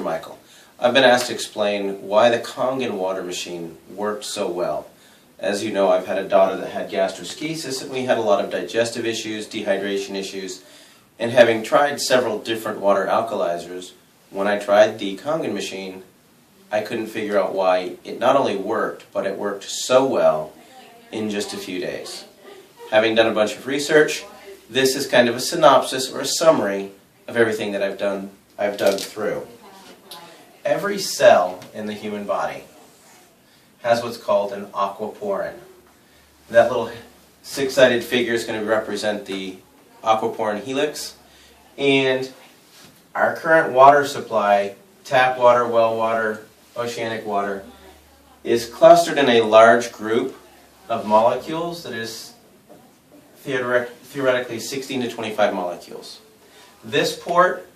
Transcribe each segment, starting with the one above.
Michael. I've been asked to explain why the Kangen water machine worked so well. As you know, I've had a daughter that had gastroschisis, and we had a lot of digestive issues, dehydration issues, and having tried several different water alkalizers, when I tried the Kangen machine, I couldn't figure out why it not only worked, but it worked so well in just a few days. Having done a bunch of research, this is kind of a synopsis or a summary of everything that I've dug through. Every cell in the human body has what's called an aquaporin. That little six-sided figure is going to represent the aquaporin helix, and our current water supply, tap water, well water, oceanic water, is clustered in a large group of molecules that is theoretically 16 to 25 molecules. This port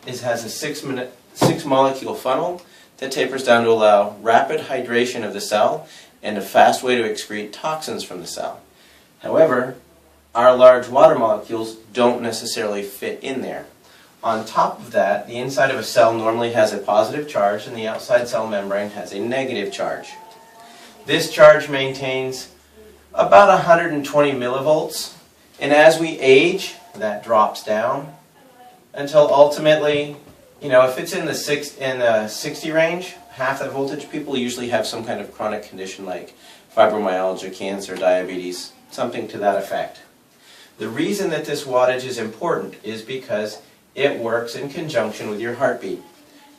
has a six molecule funnel that tapers down to allow rapid hydration of the cell and a fast way to excrete toxins from the cell. However, our large water molecules don't necessarily fit in there. On top of that, the inside of a cell normally has a positive charge and the outside cell membrane has a negative charge. This charge maintains about 120 millivolts, and as we age, that drops down until ultimately, if it's in the 60 range, half that voltage, people usually have some kind of chronic condition like fibromyalgia, cancer, diabetes, something to that effect. The reason that this wattage is important is because it works in conjunction with your heartbeat.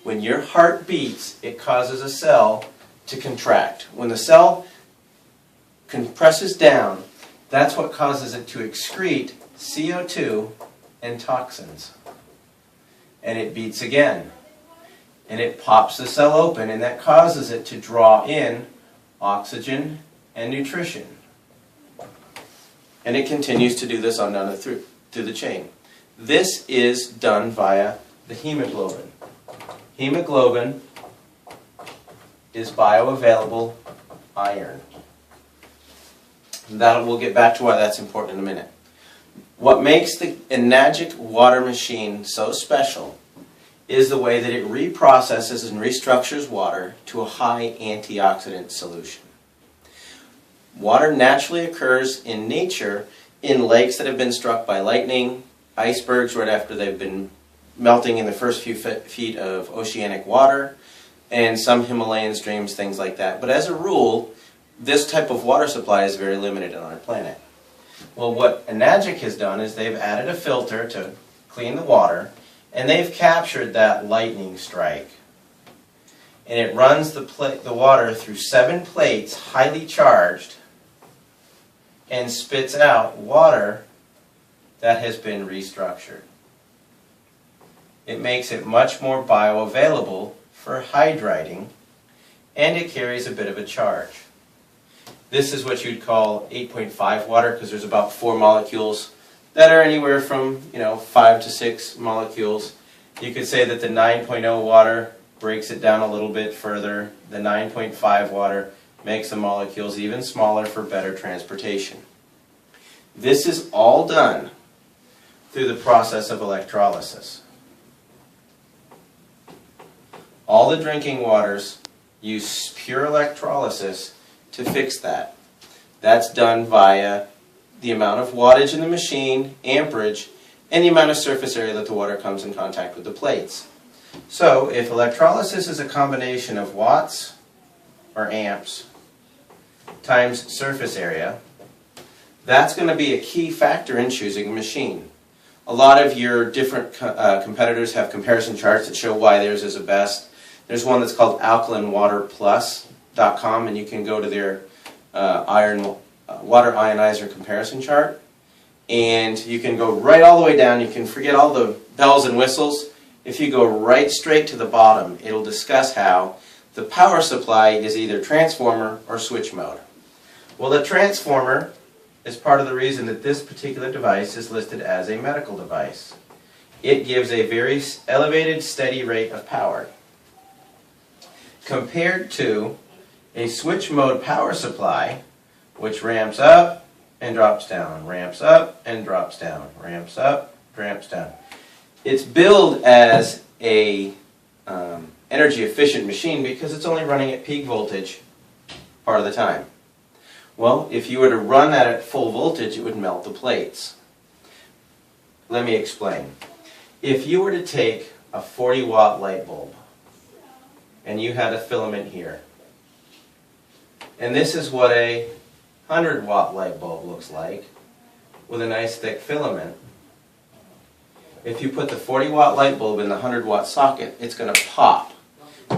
When your heart beats, it causes a cell to contract. When the cell compresses down, that's what causes it to excrete CO2 and toxins. And it beats again. And it pops the cell open, and that causes it to draw in oxygen and nutrition. And it continues to do this on down through the chain. This is done via the hemoglobin. Hemoglobin is bioavailable iron. We'll get back to why that's important in a minute. What makes the Enagic water machine so special is the way that it reprocesses and restructures water to a high antioxidant solution. Water naturally occurs in nature in lakes that have been struck by lightning, icebergs right after they've been melting in the first few feet of oceanic water, and some Himalayan streams, things like that. But as a rule, this type of water supply is very limited on our planet. Well, what Enagic has done is they've added a filter to clean the water, and they've captured that lightning strike. And it runs the water through 7 plates, highly charged, and spits out water that has been restructured. It makes it much more bioavailable for hydrating, and it carries a bit of a charge. This is what you'd call 8.5 water, because there's about 4 molecules that are anywhere from 5 to 6 molecules. You could say that the 9.0 water breaks it down a little bit further. The 9.5 water makes the molecules even smaller for better transportation. This is all done through the process of electrolysis. All the drinking waters use pure electrolysis to fix that. That's done via the amount of wattage in the machine, amperage, and the amount of surface area that the water comes in contact with the plates. So if electrolysis is a combination of watts or amps times surface area, that's going to be a key factor in choosing a machine. A lot of your different competitors have comparison charts that show why theirs is the best. There's one that's called alkalinwaterplus.com, and you can go to their water ionizer comparison chart, and you can go right all the way down. You can forget all the bells and whistles. If you go right straight to the bottom, it'll discuss how the power supply is either transformer or switch mode. Well, the transformer is part of the reason that this particular device is listed as a medical device. It gives a very elevated, steady rate of power, compared to a switch mode power supply, which ramps up and drops down, ramps up and drops down, ramps up, ramps down. It's billed as a energy efficient machine because it's only running at peak voltage part of the time. Well, if you were to run that at full voltage, it would melt the plates. Let me explain. If you were to take a 40-watt light bulb and you had a filament here, and this is what a 100-watt light bulb looks like with a nice thick filament. If you put the 40-watt light bulb in the 100-watt socket, it's going to pop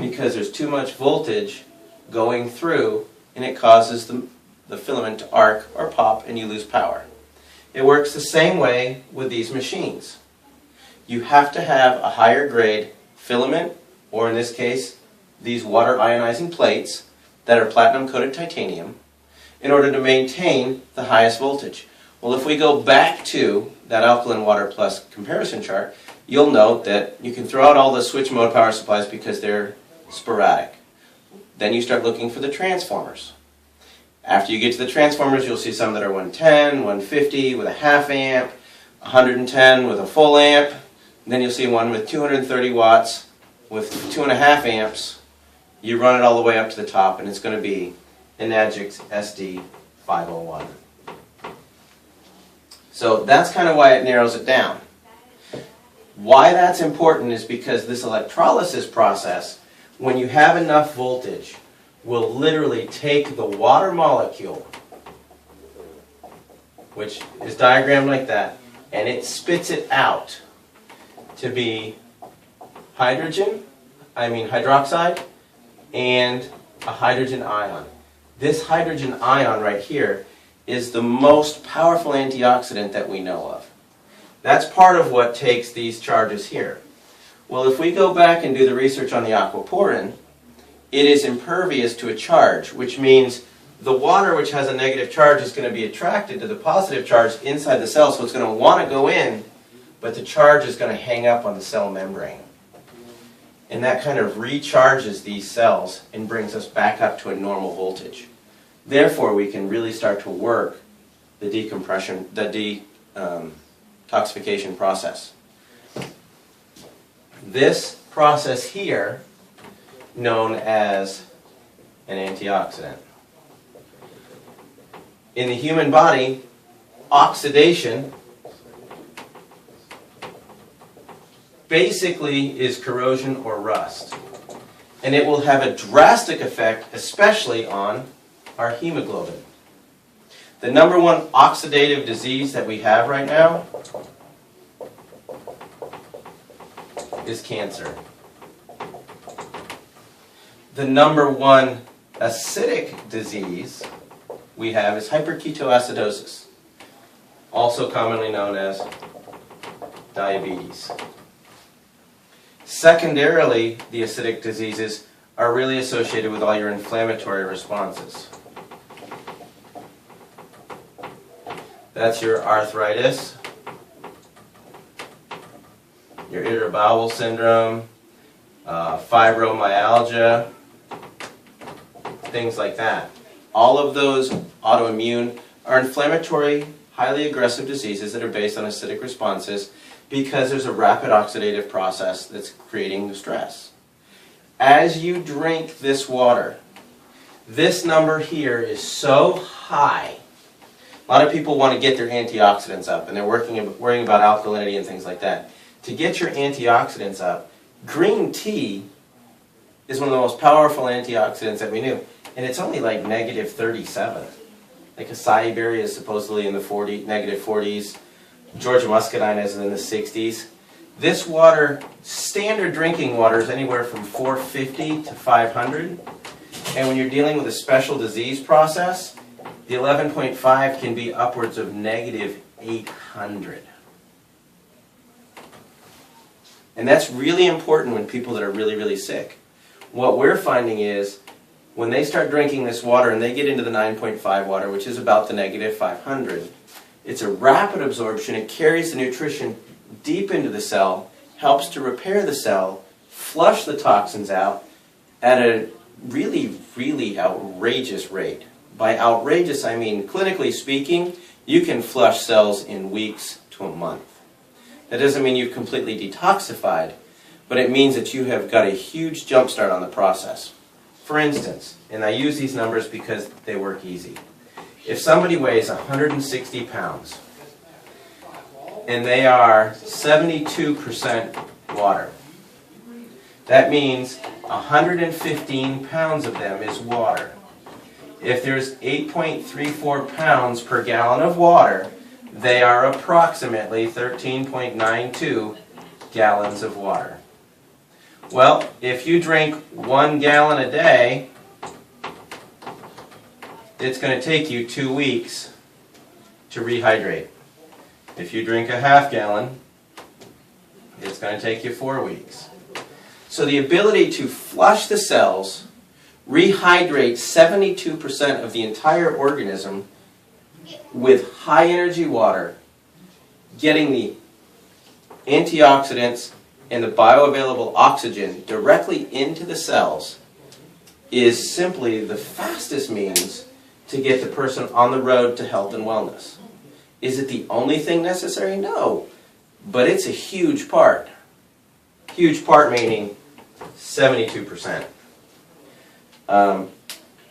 because there's too much voltage going through and it causes the filament to arc or pop and you lose power. It works the same way with these machines. You have to have a higher grade filament, or in this case, these water ionizing plates that are platinum coated titanium, in order to maintain the highest voltage. Well, if we go back to that alkaline water plus comparison chart, you'll note that you can throw out all the switch mode power supplies because they're sporadic. Then you start looking for the transformers. After you get to the transformers, you'll see some that are 110, 150 with a half amp, 110 with a full amp. And then you'll see one with 230 watts with 2.5 amps. You run it all the way up to the top and it's going to be Enagix SD501. So that's kind of why it narrows it down. Why that's important is because this electrolysis process, when you have enough voltage, will literally take the water molecule, which is diagrammed like that, and it spits it out to be hydroxide and a hydrogen ion. This hydrogen ion right here is the most powerful antioxidant that we know of. That's part of what takes these charges here. Well, if we go back and do the research on the aquaporin, it is impervious to a charge, which means the water which has a negative charge is going to be attracted to the positive charge inside the cell, so it's going to want to go in, but the charge is going to hang up on the cell membrane. And that kind of recharges these cells and brings us back up to a normal voltage. Therefore, we can really start to work the detoxification process. This process here, known as an antioxidant. In the human body, oxidation basically is corrosion or rust. And it will have a drastic effect, especially on our hemoglobin. The #1 oxidative disease that we have right now is cancer. The #1 acidic disease we have is hyperketoacidosis, also commonly known as diabetes. Secondarily, the acidic diseases are really associated with all your inflammatory responses. That's your arthritis, your irritable bowel syndrome, fibromyalgia, things like that. All of those autoimmune are inflammatory, highly aggressive diseases that are based on acidic responses because there's a rapid oxidative process that's creating the stress. As you drink this water, this number here is so high. A lot of people want to get their antioxidants up, and they're worrying about alkalinity and things like that. To get your antioxidants up, green tea is one of the most powerful antioxidants that we knew. And it's only like -37. Like acai berry is supposedly in the -40s. Georgia muscadine is in the 60s. This water, standard drinking water, is anywhere from 450 to 500. And when you're dealing with a special disease process, the 11.5 can be upwards of -800. And that's really important when people that are really, really sick. What we're finding is when they start drinking this water and they get into the 9.5 water, which is about the -500, it's a rapid absorption. It carries the nutrition deep into the cell, helps to repair the cell, flush the toxins out at a really, really outrageous rate. By outrageous, I mean, clinically speaking, you can flush cells in weeks to a month. That doesn't mean you've completely detoxified, but it means that you have got a huge jump start on the process. For instance, and I use these numbers because they work easy. If somebody weighs 160 pounds and they are 72% water, that means 115 pounds of them is water. If there's 8.34 pounds per gallon of water, they are approximately 13.92 gallons of water. Well, if you drink 1 gallon a day, it's going to take you 2 weeks to rehydrate. If you drink a half gallon, it's going to take you 4 weeks. So the ability to flush the cells, rehydrate 72% of the entire organism with high energy water, getting the antioxidants and the bioavailable oxygen directly into the cells, is simply the fastest means to get the person on the road to health and wellness. Is it the only thing necessary? No. But it's a huge part. Huge part meaning 72%.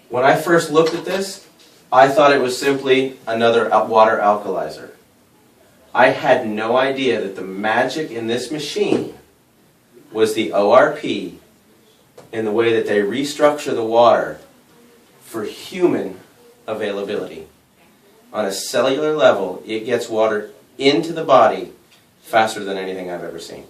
When I first looked at this, I thought it was simply another water alkalizer. I had no idea that the magic in this machine was the ORP in the way that they restructure the water for human availability. On a cellular level, it gets water into the body faster than anything I've ever seen.